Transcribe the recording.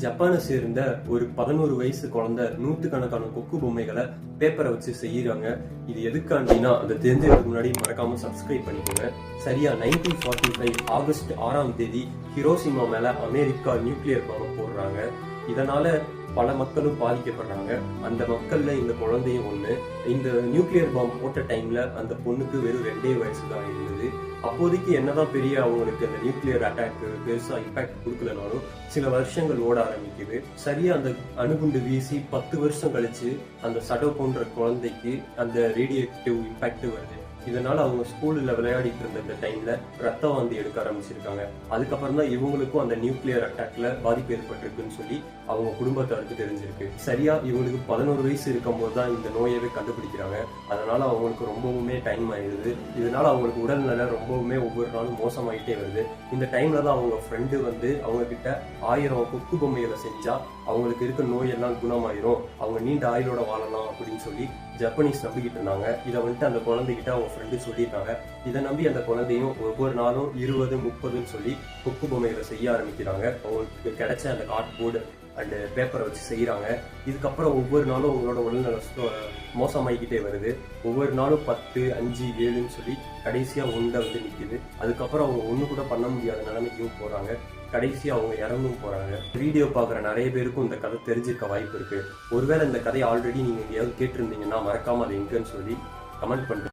ஜப்பானை சேர்ந்த ஒரு 11 வயசு குழந்தை நூற்றுக்கணக்கான கொக்கு பொம்மைகளை பேப்பரை வச்சு செய்யறாங்க. இது எதுக்காண்டினா அதை தெரிஞ்சதுக்கு முன்னாடி மறக்காம சப்ஸ்கிரைப் பண்ணிக்கோங்க. சரியா 1945 ஆகஸ்ட் 6ஆம் தேதி ஹிரோஷிமா மேல அமெரிக்கா நியூக்ளியர் பாம்பை போடுறாங்க. இதனால பல மக்களும் பாதிக்கப்படுறாங்க. அந்த மக்கள்ல இந்த குழந்தையும் ஒண்ணு. இந்த நியூக்ளியர் பாம்பு போட்ட டைம்ல அந்த பொண்ணுக்கு வெறும் 2 வயசு தான் இருந்தது. அப்போதைக்கு என்னதான் பெரிய அவங்களுக்கு அந்த நியூக்ளியர் அட்டாக் பெருசா இம்பாக்ட் கொடுக்கலனாலும் சில வருஷங்கள் ஓட ஆரம்பிக்குது. சரியா அந்த அணுகுண்டு வீசி 10 வருஷம் கழிச்சு அந்த சடோ போன்ற குழந்தைக்கு அந்த ரேடியேட்டிவ் இம்பாக்ட் வருது. இதனால அவங்க ஸ்கூல்ல விளையாடிட்டு இருந்த இந்த டைம்ல ரத்த வாந்தி எடுக்க ஆரம்பிச்சிருக்காங்க. அதுக்கப்புறம் தான் இவங்களுக்கும் அந்த நியூக்ளியர் அட்டாக்ல பாதிப்பு ஏற்பட்டிருக்குன்னு சொல்லி அவங்க குடும்பத்தாருக்கு தெரிஞ்சிருக்கு. சரியா இவங்களுக்கு 11 வயசு இருக்கும் போது தான் இந்த நோயவே கண்டுபிடிக்கிறாங்க. அதனால அவங்களுக்கு ரொம்பவுமே டைம் ஆயிடுது. இதனால அவங்களுக்கு உடல்நல ரொம்பவுமே ஒவ்வொரு நாளும் மோசமாயிட்டே வருது. இந்த டைம்ல தான் அவங்க ஃப்ரெண்டு வந்து அவங்க கிட்ட 1000 கொக்கு பொம்மைகளை செஞ்சா அவங்களுக்கு இருக்க நோயெல்லாம் குணமாயிரும், அவங்க நீண்ட ஆயுளோட வாழலாம் அப்படின்னு சொல்லி ஜப்பனீஸ் நம்பிக்கிட்டு இருந்தாங்க. இதை வந்துட்டு அந்த குழந்தைகிட்ட அவங்க ஃப்ரெண்டு சொல்லியிருக்காங்க. இதை நம்பி அந்த குழந்தையும் ஒவ்வொரு நாளும் 20, 30ன்னு சொல்லி கொக்கு பொம்மைகளை செய்ய ஆரம்பிக்கிறாங்க. அவங்களுக்கு கிடைச்ச அந்த கார்ட்போர்டு அண்ட் பேப்பரை வச்சு செய்யறாங்க. இதுக்கப்புறம் ஒவ்வொரு நாளும் அவங்களோட உடல்நல மோசமாகிக்கிட்டே வருது. ஒவ்வொரு நாளும் 10, 5, 7ன்னு சொல்லி கடைசியா ஒன்றை வந்து நிக்குது. அதுக்கப்புறம் அவங்க ஒண்ணு கூட பண்ண முடியாத நிலைமைக்கும் போறாங்க. கடைசியா அவங்க இறந்தும் போறாங்க. வீடியோ பாக்குற நிறைய பேருக்கும் இந்த கதை தெரிஞ்சிருக்க வாய்ப்பு இருக்கு. ஒருவேளை இந்த கதையை ஆல்ரெடி நீங்க எங்கேயாவது கேட்டிருந்தீங்கன்னா மறக்காம அது எங்கன்னு சொல்லி கமெண்ட் பண்ணுங்க.